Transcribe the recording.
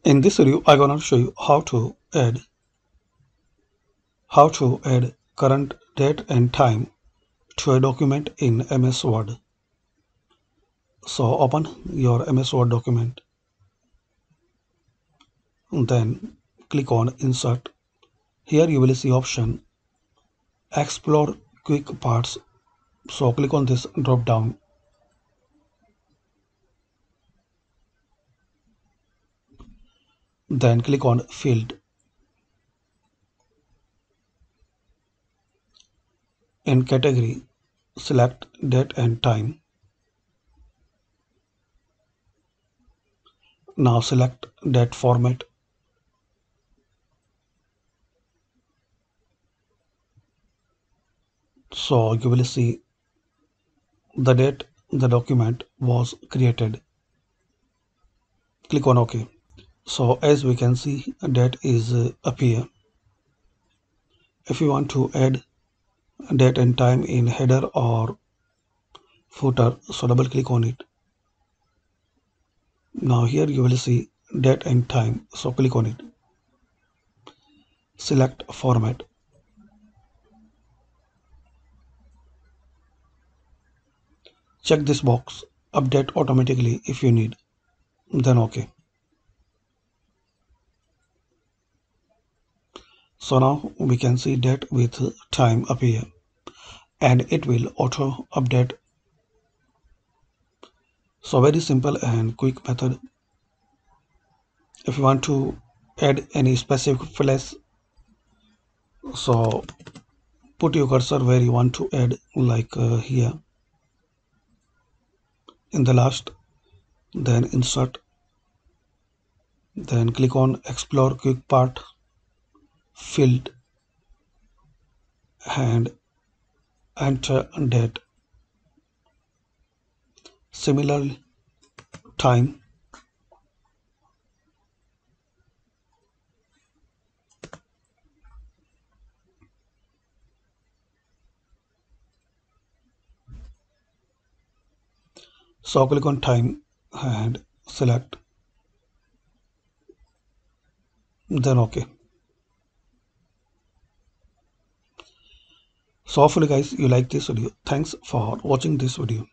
In this video, I'm gonna show you how to add current date and time to a document in MS Word. So open your MS Word document, then click on Insert. Here you will see option Explore Quick Parts. So click on this drop down. Then click on Field. In category, select date and time. Now select date format. So you will see the date the document was created. Click on OK. So as we can see, a date is appear. If you want to add date and time in header or footer, so double click on it. Now here you will see date and time, so click on it. Select format. Check this box, update automatically if you need, then OK. So now we can see date with time appear and it will auto update. So very simple and quick method. If you want to add any specific place, so put your cursor where you want to add, like here in the last, then insert, then click on explore quick part, field, and enter date. Similarly, time. So click on time and select, then OK. So hopefully guys you like this video. Thanks for watching this video.